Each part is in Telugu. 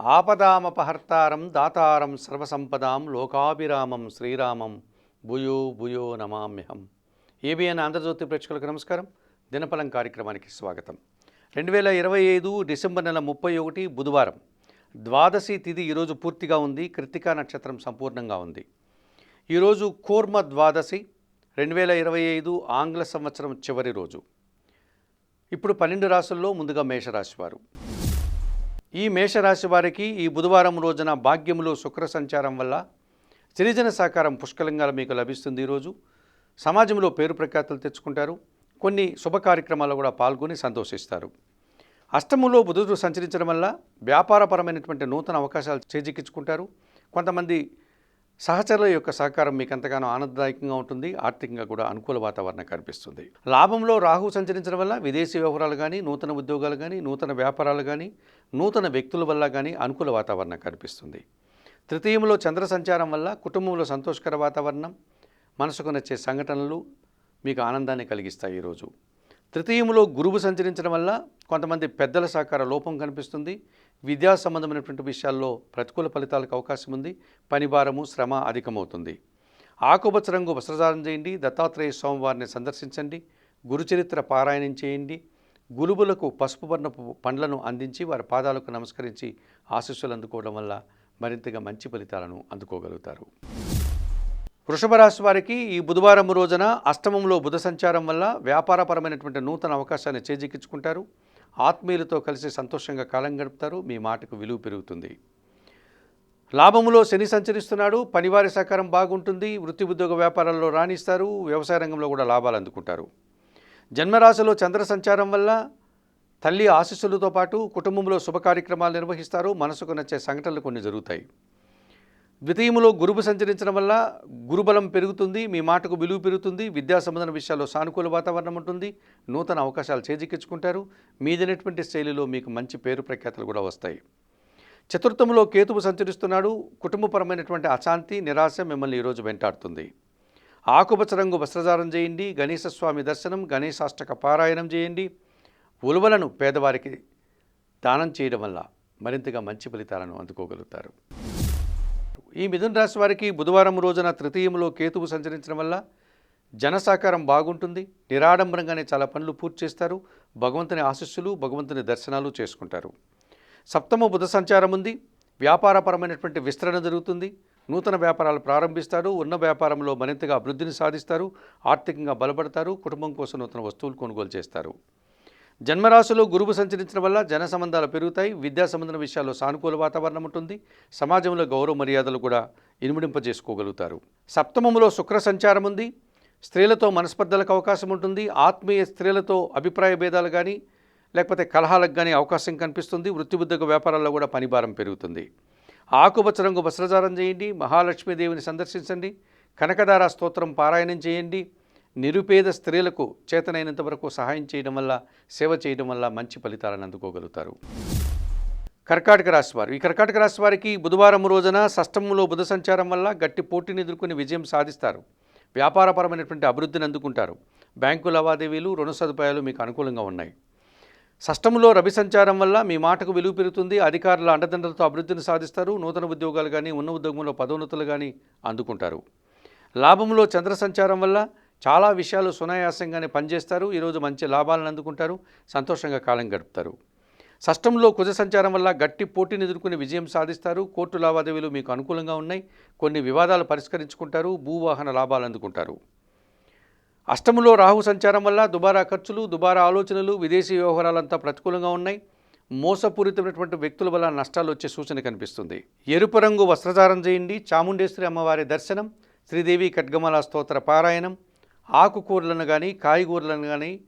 ఆపదామపహర్తారం దాతారం సర్వసంపదాం లోకాభిరామం శ్రీరామం భూయో భూయో నమామ్యహం. ఏబిఎన్ ఆంధ్రజ్యోతి ప్రేక్షకులకు నమస్కారం. దినఫలం కార్యక్రమానికి స్వాగతం. 2025 డిసెంబర్ నెల 31 బుధవారం ద్వాదశి తిథి ఈరోజు పూర్తిగా ఉంది. కృత్తికా నక్షత్రం సంపూర్ణంగా ఉంది. ఈరోజు కూర్మ ద్వాదశి 2025 ఆంగ్ల సంవత్సరం చివరి రోజు. ఇప్పుడు 12 రాశుల్లో ముందుగా మేషరాశి వారు. ఈ మేషరాశి వారికి ఈ బుధవారం రోజున భాగ్యములో శుక్ర సంచారం వల్ల సిరిజన సహకారం పుష్కలంగా మీకు లభిస్తుంది. ఈరోజు సమాజంలో పేరు ప్రఖ్యాతులు తెచ్చుకుంటారు. కొన్ని శుభ కార్యక్రమాల్లో కూడా పాల్గొని సంతోషిస్తారు. అష్టమంలో బుధుడు సంచరించడం వల్ల వ్యాపారపరమైనటువంటి నూతన అవకాశాలు చేజిక్కించుకుంటారు. కొంతమంది సహచరుల యొక్క సహకారం మీకు ఎంతగానో ఆనందదాయకంగా ఉంటుంది. ఆర్థికంగా కూడా అనుకూల వాతావరణం కనిపిస్తుంది. లాభంలో రాహు సంచరించడం వల్ల విదేశీ వ్యవహారాలు కానీ, నూతన ఉద్యోగాలు కానీ, నూతన వ్యాపారాలు కానీ, నూతన వ్యక్తుల వల్ల కానీ అనుకూల వాతావరణం కనిపిస్తుంది. తృతీయంలో చంద్ర సంచారం వల్ల కుటుంబంలో సంతోషకర వాతావరణం, మనసుకు నచ్చే సంఘటనలు మీకు ఆనందాన్ని కలిగిస్తాయి. ఈరోజు తృతీయంలో గురువు సంచరించడం వల్ల కొంతమంది పెద్దల సహకార లోపం కనిపిస్తుంది. విద్యా సంబంధమైనటువంటి విషయాల్లో ప్రతికూల ఫలితాలకు అవకాశం ఉంది. పనిభారము, శ్రమ అధికమవుతుంది. ఆకుపచ్చ రంగు వస్త్రధారణ చేయండి. దత్తాత్రేయ స్వామివారిని సందర్శించండి. గురుచరిత్ర పారాయణం చేయండి. గురువులకు పసుపు వర్ణపు పండ్లను అందించి వారి పాదాలకు నమస్కరించి ఆశీస్సులు అందుకోవడం వల్ల మరింతగా మంచి ఫలితాలను అందుకోగలుగుతారు. వృషభ రాశి వారికి ఈ బుధవారం రోజున అష్టమంలో బుధ సంచారం వల్ల వ్యాపారపరమైనటువంటి నూతన అవకాశాన్ని చేజిక్కించుకుంటారు. ఆత్మీయులతో కలిసి సంతోషంగా కాలం గడుపుతారు. మీ మాటకు విలువ పెరుగుతుంది. లాభములో శని సంచరిస్తున్నాడు. పనివారి సహకారం బాగుంటుంది. వృత్తి ఉద్యోగ వ్యాపారాల్లో రాణిస్తారు. వ్యవసాయ రంగంలో కూడా లాభాలు అందుకుంటారు. జన్మరాశిలో చంద్ర సంచారం వల్ల తల్లి ఆశీస్సులతో పాటు కుటుంబంలో శుభ కార్యక్రమాలు నిర్వహిస్తారు. మనసుకు నచ్చే సంఘటనలు కొన్ని జరుగుతాయి. ద్వితీయములో గురువు సంచరించడం వల్ల గురుబలం పెరుగుతుంది. మీ మాటకు విలువ పెరుగుతుంది. విద్యా సంబంధమైన విషయాల్లో సానుకూల వాతావరణం ఉంటుంది. నూతన అవకాశాలు చేజిక్కించుకుంటారు. మీదైనటువంటి శైలిలో మీకు మంచి పేరు ప్రఖ్యాతులు కూడా వస్తాయి. చతుర్థములో కేతువు సంచరిస్తున్నాడు. కుటుంబపరమైనటువంటి అశాంతి, నిరాశ మిమ్మల్ని ఈరోజు వెంటాడుతుంది. ఆకుపచ్చ రంగు వస్త్రధారణ చేయండి. గణేశ స్వామి దర్శనం, గణేశాష్టక పారాయణం చేయండి. ఉలువలను పేదవారికి దానం చేయడం వల్ల మరింతగా మంచి ఫలితాలను అందుకోగలుగుతారు. ఈ మిథున రాశి వారికి బుధవారం రోజున తృతీయంలో కేతువు సంచరించడం వల్ల జన సహకారం బాగుంటుంది. నిరాడంబరంగానే చాలా పనులు పూర్తి చేస్తారు. భగవంతుని ఆశీస్సులు, భగవంతుని దర్శనాలు చేసుకుంటారు. సప్తమ బుధ సంచారం ఉంది. వ్యాపారపరమైనటువంటి విస్తరణ జరుగుతుంది. నూతన వ్యాపారాలు ప్రారంభిస్తారు. ఉన్న వ్యాపారంలో మరింతగా అభివృద్ధిని సాధిస్తారు. ఆర్థికంగా బలపడతారు. కుటుంబం కోసం నూతన వస్తువులు కొనుగోలు చేస్తారు. జన్మరాశిలో గురువు సంచరించడం వల్ల జన సంబంధాలు పెరుగుతాయి. విద్యా సంబంధ విషయాల్లో సానుకూల వాతావరణం ఉంటుంది. సమాజంలో గౌరవ మర్యాదలు కూడా ఇనుమడింపజేసుకోగలుగుతారు. సప్తమములో శుక్ర సంచారం ఉంది. స్త్రీలతో మనస్పర్ధలకు అవకాశం ఉంటుంది. ఆత్మీయ స్త్రీలతో అభిప్రాయ భేదాలు కానీ లేకపోతే కలహాలకు కానీ అవకాశం కనిపిస్తుంది. వృత్తి ఉద్యోగ వ్యాపారాల్లో కూడా పనిభారం పెరుగుతుంది. ఆకుపచ్చ రంగు వస్త్రధారణ చేయండి. మహాలక్ష్మీదేవిని సందర్శించండి. కనకదార స్తోత్రం పారాయణం చేయండి. నిరుపేద స్త్రీలకు చేతనైనంత వరకు సహాయం చేయడం వల్ల, సేవ చేయడం వల్ల మంచి ఫలితాలను అందుకోగలుగుతారు. కర్కాటక రాశి వారు. ఈ కర్కాటక రాశి వారికి బుధవారం రోజున షష్టమంలో బుధ సంచారం వల్ల గట్టి పోటీని ఎదుర్కొని విజయం సాధిస్తారు. వ్యాపారపరమైనటువంటి అభివృద్ధిని అందుకుంటారు. బ్యాంకు లావాదేవీలు, రుణ సదుపాయాలు మీకు అనుకూలంగా ఉన్నాయి. షష్టములో రవి సంచారం వల్ల మీ మాటకు విలువ పెరుగుతుంది. అధికారుల అండదండలతో అభివృద్ధిని సాధిస్తారు. నూతన ఉద్యోగాలు కానీ, ఉన్న ఉద్యోగంలో పదోన్నతులు కానీ అందుకుంటారు. లాభంలో చంద్ర సంచారం వల్ల చాలా విషయాలు సునాయాసంగానే పనిచేస్తారు. ఈరోజు మంచి లాభాలను అందుకుంటారు. సంతోషంగా కాలం గడుపుతారు. షష్టంలో కుజ సంచారం వల్ల గట్టి పోటీని ఎదుర్కొని విజయం సాధిస్తారు. కోర్టు లావాదేవీలు మీకు అనుకూలంగా ఉన్నాయి. కొన్ని వివాదాలు పరిష్కరించుకుంటారు. భూవాహన లాభాలు అందుకుంటారు. అష్టములో రాహు సంచారం వల్ల దుబారా ఖర్చులు, దుబారా ఆలోచనలు, విదేశీ వ్యవహారాలంతా ప్రతికూలంగా ఉన్నాయి. మోసపూరితమైనటువంటి వ్యక్తుల వల్ల నష్టాలు వచ్చే సూచన కనిపిస్తుంది. ఎరుపు రంగు వస్త్రధారణ చేయండి. చాముండేశ్వరి అమ్మవారి దర్శనం, శ్రీదేవి ఖడ్గమాల స్తోత్ర పారాయణం, ఆకుకూరలను కానీ, కాయగూరలను కానీ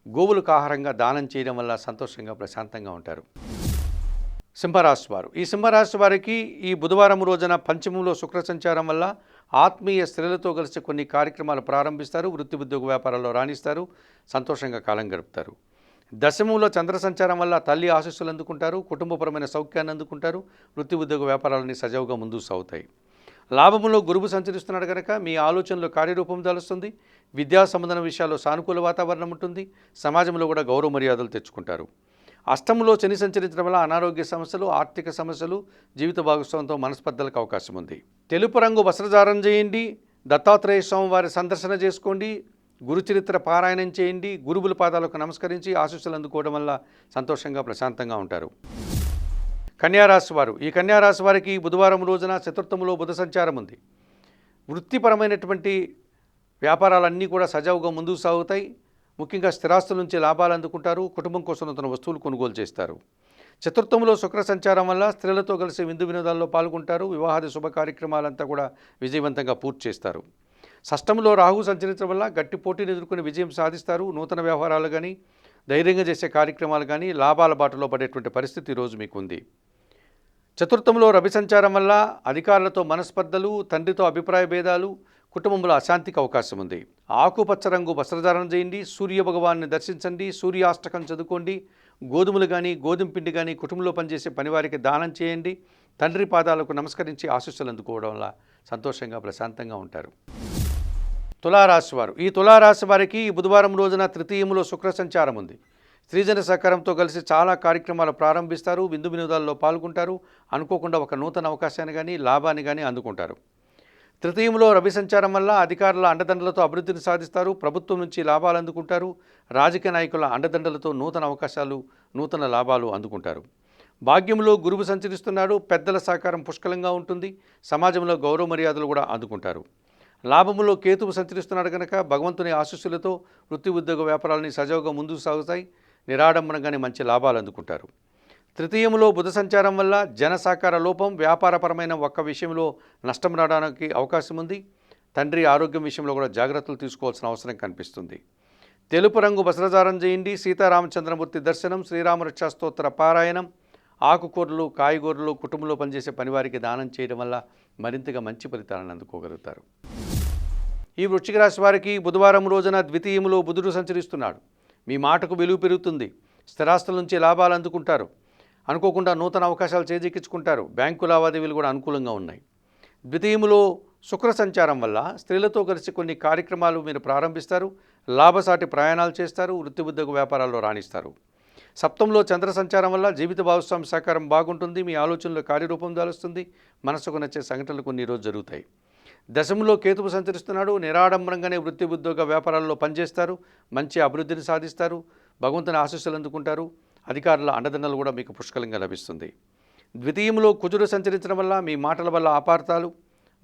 గోవులకు ఆహారంగా దానం చేయడం వల్ల సంతోషంగా, ప్రశాంతంగా ఉంటారు. సింహరాశి వారు. ఈ సింహరాశి వారికి ఈ బుధవారం రోజున పంచమంలో శుక్ర సంచారం వల్ల ఆత్మీయ స్త్రీలతో కలిసి కొన్ని కార్యక్రమాలు ప్రారంభిస్తారు. వృత్తి ఉద్యోగ వ్యాపారాల్లో రాణిస్తారు. సంతోషంగా కాలం గడుపుతారు. దశమంలో చంద్ర సంచారం వల్ల తల్లి ఆశీస్సులు అందుకుంటారు. కుటుంబపరమైన సౌఖ్యాన్ని అందుకుంటారు. వృత్తి ఉద్యోగ వ్యాపారాలని సజావుగా ముందుకు సాగుతాయి. లాభములో గురువు సంచరిస్తున్నాడు కనుక మీ ఆలోచనలో కార్యరూపం దాలుస్తుంది. విద్యా సంబంధమైన విషయాల్లో సానుకూల వాతావరణం ఉంటుంది. సమాజంలో కూడా గౌరవ మర్యాదలు తెచ్చుకుంటారు. అష్టంలో శని సంచరించడం వల్ల అనారోగ్య సమస్యలు, ఆర్థిక సమస్యలు, జీవిత భాగస్వామితో మనస్పర్ధలకు అవకాశం ఉంది. తెలుపు రంగు వస్త్రధారణ చేయండి. దత్తాత్రేయ స్వామి వారి సందర్శన చేసుకోండి. గురుచరిత్ర పారాయణం చేయండి. గురువుల పాదాలకు నమస్కరించి ఆశీస్సులు అందుకోవడం వల్ల సంతోషంగా ప్రశాంతంగా ఉంటారు. కన్యారాశి వారు, ఈ కన్యారాశి వారికి బుధవారం రోజున చతుర్థంలో బుధ సంచారం ఉంది. వృత్తిపరమైనటువంటి వ్యాపారాలన్నీ కూడా సజావుగా ముందుకు సాగుతాయి. ముఖ్యంగా స్థిరాస్తుల నుంచి లాభాలు అందుకుంటారు. కుటుంబం కోసం నూతన వస్తువులు కొనుగోలు చేస్తారు. చతుర్థంలో శుక్ర సంచారం వల్ల స్త్రీలతో కలిసి విందు వినోదాల్లో పాల్గొంటారు. వివాహాది శుభ కార్యక్రమాలంతా కూడా విజయవంతంగా పూర్తి చేస్తారు. షష్టంలో రాహు సంచరించడం వల్ల గట్టి పోటీని ఎదుర్కొని విజయం సాధిస్తారు. నూతన వ్యవహారాలు కానీ, ధైర్యంగా చేసే కార్యక్రమాలు కానీ లాభాల బాటలో పడేటువంటి పరిస్థితి ఈరోజు మీకు ఉంది. చతుర్థంలో రవి సంచారం వల్ల అధికారులతో మనస్పర్ధలు, తండ్రితో అభిప్రాయ భేదాలు, కుటుంబంలో అశాంతికి అవకాశం ఉంది. ఆకుపచ్చ రంగు వస్త్రధారణ చేయండి. సూర్య భగవాన్ని దర్శించండి. సూర్యాష్టకం చదువుకోండి. గోధుమలు కానీ, గోధుమ పిండి కానీ కుటుంబంలో పనిచేసే పనివారికి దానం చేయండి. తండ్రి పాదాలకు నమస్కరించి ఆశీస్సులు అందుకోవడం వల్ల సంతోషంగా ప్రశాంతంగా ఉంటారు. తులారాశి వారు, ఈ తులారాశి వారికి ఈ బుధవారం రోజున తృతీయంలో శుక్ర సంచారం ఉంది. స్త్రీజన సహకారంతో కలిసి చాలా కార్యక్రమాలు ప్రారంభిస్తారు. విందు వినోదాల్లో పాల్గొంటారు. అనుకోకుండా ఒక నూతన అవకాశాన్ని కానీ, లాభాన్ని కానీ అందుకుంటారు. తృతీయంలో రవి సంచారం వల్ల అధికారుల అండదండలతో అభివృద్ధిని సాధిస్తారు. ప్రభుత్వం నుంచి లాభాలు అందుకుంటారు. రాజకీయ నాయకుల అండదండలతో నూతన అవకాశాలు, నూతన లాభాలు అందుకుంటారు. భాగ్యంలో గురువు సంచరిస్తున్నాడు. పెద్దల సహకారం పుష్కలంగా ఉంటుంది. సమాజంలో గౌరవ మర్యాదలు కూడా అందుకుంటారు. లాభములో కేతువు సంచరిస్తున్నాడు కనుక భగవంతుని ఆశీస్సులతో వృత్తి ఉద్యోగ వ్యాపారాలని సజావుగా ముందుకు సాగుతాయి. నిరాడంబరంగానే మంచి లాభాలు అందుకుంటారు. తృతీయంలో బుధ సంచారం వల్ల జన సహకార లోపం, వ్యాపారపరమైన ఒక్క విషయంలో నష్టం రావడానికి అవకాశం ఉంది. తండ్రి ఆరోగ్యం విషయంలో కూడా జాగ్రత్తలు తీసుకోవాల్సిన అవసరం కనిపిస్తుంది. తెలుపు రంగు వస్త్రధారణ చేయండి. సీతారామచంద్రమూర్తి దర్శనం, శ్రీరామరక్షా స్తోత్ర పారాయణం, ఆకుకూరలు, కాయగూరలు కుటుంబంలో పనిచేసే పనివారికి దానం చేయడం వల్ల మరింతగా మంచి ఫలితాలను అందుకోగలుగుతారు. ఈ వృశ్చిక రాశి వారికి బుధవారం రోజున ద్వితీయంలో బుధుడు సంచరిస్తున్నాడు. మీ మాటకు విలువ పెరుగుతుంది. స్థిరాస్తుల నుంచి లాభాలు అందుకుంటారు. అనుకోకుండా నూతన అవకాశాలు చేజిక్కించుకుంటారు. బ్యాంకు లావాదేవీలు కూడా అనుకూలంగా ఉన్నాయి. ద్వితీయంలో శుక్ర సంచారం వల్ల స్త్రీలతో కలిసి కొన్ని కార్యక్రమాలు మీరు ప్రారంభిస్తారు. లాభసాటి ప్రయాణాలు చేస్తారు. వృత్తి ఉద్యోగ వ్యాపారాల్లో రాణిస్తారు. సప్తంలో చంద్ర సంచారం వల్ల జీవిత భాగస్వామి సహకారం బాగుంటుంది. మీ ఆలోచనలో కార్యరూపం దాలుస్తుంది. మనసుకు నచ్చే సంఘటనలు కొన్ని రోజు జరుగుతాయి. దశంలో కేతువు సంచరిస్తున్నాడు. నిరాడంబరంగానే వృత్తి ఉద్యోగ వ్యాపారాల్లో పనిచేస్తారు. మంచి అభివృద్ధిని సాధిస్తారు. భగవంతుని ఆశీస్సులు అందుకుంటారు. అధికారుల అండదండలు కూడా మీకు పుష్కలంగా లభిస్తుంది. ద్వితీయంలో కుజుడు సంచరించడం వల్ల మీ మాటల వల్ల అపార్థాలు,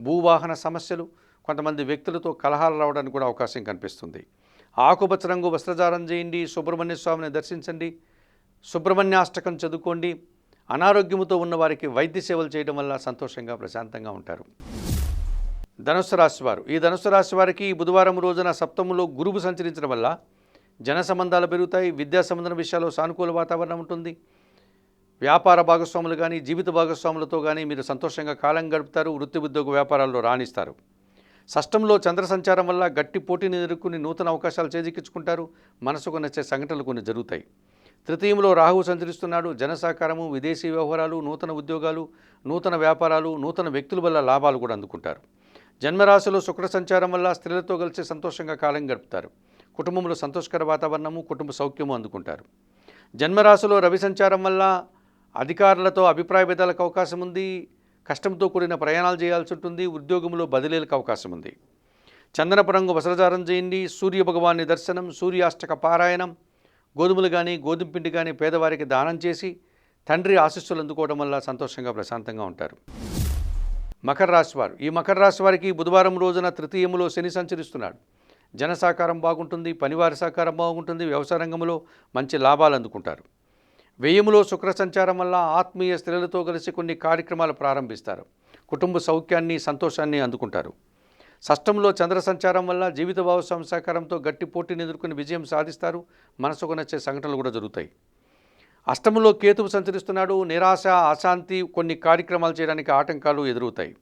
భూవాహన సమస్యలు, కొంతమంది వ్యక్తులతో కలహాలు రావడానికి కూడా అవకాశం కనిపిస్తుంది. ఆకుపచ్చ రంగు వస్త్రధారణ చేయండి. సుబ్రహ్మణ్య స్వామిని దర్శించండి. సుబ్రహ్మణ్యాష్టకం చదువుకోండి. అనారోగ్యముతో ఉన్న వారికి వైద్య సేవలు చేయడం వల్ల సంతోషంగా ప్రశాంతంగా ఉంటారు. ధనుస్సు రాశి వారు, ఈ ధనుస్సు రాశి వారికి బుధవారం రోజున సప్తమంలో గురువు సంచరించడం వల్ల జన సంబంధాలు పెరుగుతాయి. విద్యా సంబంధం విషయాల్లో సానుకూల వాతావరణం ఉంటుంది. వ్యాపార భాగస్వాములు కానీ, జీవిత భాగస్వాములతో కానీ మీరు సంతోషంగా కాలం గడుపుతారు. వృత్తి ఉద్యోగ వ్యాపారాల్లో రాణిస్తారు. షష్టంలో చంద్ర సంచారం వల్ల గట్టి పోటీని ఎదుర్కొని నూతన అవకాశాలు చేజిక్కించుకుంటారు. మనసుకు నచ్చే సంఘటనలు కొన్ని జరుగుతాయి. తృతీయంలో రాహువు సంచరిస్తున్నాడు. జన సహకారము, విదేశీ వ్యవహారాలు, నూతన ఉద్యోగాలు, నూతన వ్యాపారాలు, నూతన వ్యక్తుల వల్ల లాభాలు కూడా అందుకుంటారు. జన్మరాశిలో శుక్ర సంచారం వల్ల స్త్రీలతో కలిసి సంతోషంగా కాలం గడుపుతారు. కుటుంబంలో సంతోషకర వాతావరణము, కుటుంబ సౌఖ్యము అందుకుంటారు. జన్మరాశిలో రవి సంచారం వల్ల అధికారులతో అభిప్రాయ భేదాలకు అవకాశం ఉంది. కష్టంతో కూడిన ప్రయాణాలు చేయాల్సి ఉంటుంది. ఉద్యోగంలో బదిలీలకు అవకాశం ఉంది. చందనపు రంగు వస్త్రధారణ చేయండి. సూర్య భగవాన్ని దర్శనం, సూర్యాష్టక పారాయణం, గోధుమలు కానీ, గోధుమ పిండి కానీ పేదవారికి దానం చేసి తండ్రి ఆశీస్సులు అందుకోవడం వల్ల సంతోషంగా ప్రశాంతంగా ఉంటారు. మకర రాశి వారు, ఈ మకర రాశి వారికి బుధవారం రోజున తృతీయములో శని సంచరిస్తున్నాడు. జన సహకారం బాగుంటుంది. పనివారి సహకారం బాగుంటుంది. వ్యవసాయ రంగంలో మంచి లాభాలు అందుకుంటారు. వ్యయములో శుక్ర సంచారం వల్ల ఆత్మీయ స్త్రీలతో కలిసి కొన్ని కార్యక్రమాలు ప్రారంభిస్తారు. కుటుంబ సౌఖ్యాన్ని, సంతోషాన్ని అందుకుంటారు. షష్టంలో చంద్ర సంచారం వల్ల జీవిత భాగస్వామి సహకారంతో గట్టి పోటీని ఎదుర్కొని విజయం సాధిస్తారు. మనసుకు నచ్చే సంఘటనలు కూడా జరుగుతాయి. అష్టమంలో కేతువు సంచరిస్తున్నాడు. నిరాశ, అశాంతి, కొన్ని కార్యక్రమాలు చేయడానికి ఆటంకాలు ఎదురవుతాయి.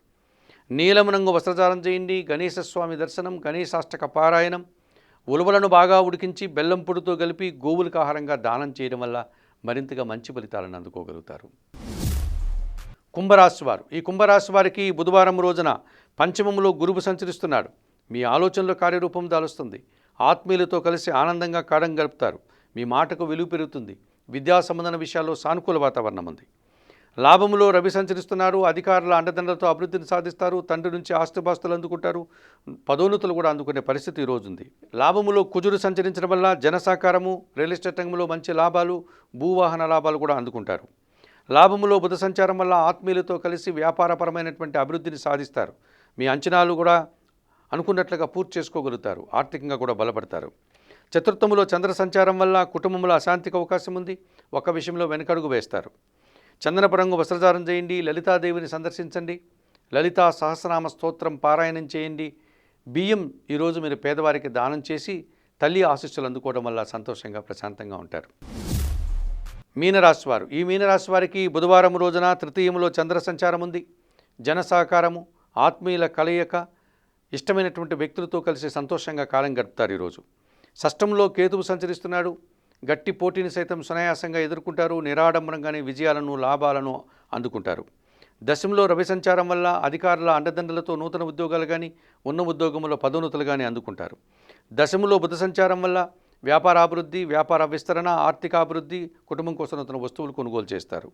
నీలం రంగు వస్త్రధారణ చేయండి. గణేశ స్వామి దర్శనం, గణేశాష్టక పారాయణం, ఉలవలను బాగా ఉడికించి బెల్లం పొడితో కలిపి గోవులకు ఆహారంగా దానం చేయడం వల్ల మరింతగా మంచి ఫలితాలను అందుకోగలుగుతారు. కుంభరాశి వారు, ఈ కుంభరాశి వారికి బుధవారం రోజున పంచమంలో గురువు సంచరిస్తున్నాడు. మీ ఆలోచనలో కార్యరూపం దాలుస్తుంది. ఆత్మీయులతో కలిసి ఆనందంగా కాలం గడుపుతారు. మీ మాటకు విలువ పెరుగుతుంది. విద్యా సంబంధమైన విషయాల్లో సానుకూల వాతావరణం ఉంది. లాభములో రవి సంచరిస్తున్నారు. అధికారుల అండదండలతో అభివృద్ధిని సాధిస్తారు. తండ్రి నుంచి ఆస్తిపాస్తులు అందుకుంటారు. పదోన్నతులు కూడా అందుకునే పరిస్థితి ఈరోజు ఉంది. లాభములో కుజుడు సంచరించడం వల్ల జనసహకారము, రియల్ ఎస్టేట్ రంగంలో మంచి లాభాలు, భూవాహన లాభాలు కూడా అందుకుంటారు. లాభములో బుధ సంచారం వల్ల ఆత్మీయులతో కలిసి వ్యాపారపరమైనటువంటి అభివృద్ధిని సాధిస్తారు. మీ అంచనాలు కూడా అనుకున్నట్లుగా పూర్తి చేసుకోగలుగుతారు. ఆర్థికంగా కూడా బలపడతారు. చతుర్థములో చంద్ర సంచారం వల్ల కుటుంబంలో అశాంతికి అవకాశం ఉంది. ఒక విషయంలో వెనకడుగు వేస్తారు. చందనపు రంగు వస్త్రధారణ చేయండి. లలితాదేవిని సందర్శించండి. లలితా సహస్రనామ స్తోత్రం పారాయణం చేయండి. బియ్యం ఈరోజు మీరు పేదవారికి దానం చేసి తల్లి ఆశీస్సులు అందుకోవడం వల్ల సంతోషంగా ప్రశాంతంగా ఉంటారు. మీనరాశి వారు, ఈ మీనరాశి వారికి బుధవారం రోజున తృతీయంలో చంద్ర సంచారం ఉంది. జన సహకారము, ఆత్మీయుల కలయిక, ఇష్టమైనటువంటి వ్యక్తులతో కలిసి సంతోషంగా కాలం గడుపుతారు. ఈరోజు షష్టంలో కేతువు సంచరిస్తున్నాడు. గట్టి పోటీని సైతం సునాయాసంగా ఎదుర్కొంటారు. నిరాడంబరంగానే విజయాలను, లాభాలను అందుకుంటారు. దశంలో రవి సంచారం వల్ల అధికారుల అండదండలతో నూతన ఉద్యోగాలు కానీ, ఉన్న ఉద్యోగంలో పదోన్నతులు కానీ అందుకుంటారు. దశములో బుధ సంచారం వల్ల వ్యాపారాభివృద్ధి, వ్యాపార విస్తరణ, ఆర్థికాభివృద్ధి, కుటుంబం కోసం నూతన వస్తువులు కొనుగోలు చేస్తారు.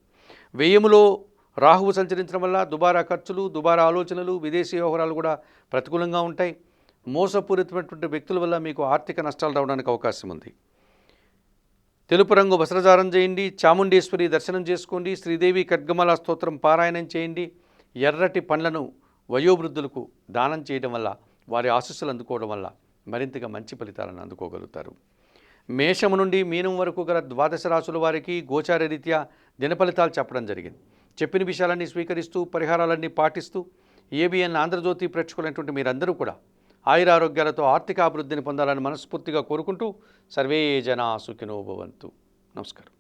వ్యయములో రాహువు సంచరించడం వల్ల దుబారా ఖర్చులు, దుబారా ఆలోచనలు, విదేశీ వ్యవహారాలు కూడా ప్రతికూలంగా ఉంటాయి. మోసపూరితమైనటువంటి వ్యక్తుల వల్ల మీకు ఆర్థిక నష్టాలు రావడానికి అవకాశం ఉంది. తెలుపు రంగు వస్త్రధారణ చేయండి. చాముండేశ్వరి దర్శనం చేసుకోండి. శ్రీదేవి ఖడ్గమాల స్తోత్రం పారాయణం చేయండి. ఎర్రటి పండ్లను వయోవృద్ధులకు దానం చేయడం వల్ల, వారి ఆశీస్సులు అందుకోవడం వల్ల మరింతగా మంచి ఫలితాలను అందుకోగలుగుతారు. మేషము నుండి మీనం వరకు గల ద్వాదశ రాశుల వారికి గోచార రీత్యా దిన ఫలితాలు చెప్పడం జరిగింది. చెప్పిన విషయాలన్నీ స్వీకరిస్తూ, పరిహారాలన్నీ పాటిస్తూ ఏబిఎన్ ఆంధ్రజ్యోతి ప్రేక్షకులైనటువంటి మీరందరూ కూడా ఆయురారోగ్యాలతో ఆర్థిక అభివృద్ధిని పొందాలని మనస్ఫూర్తిగా కోరుకుంటూ సర్వే జనా సుఖినో భవంతు. నమస్కారం.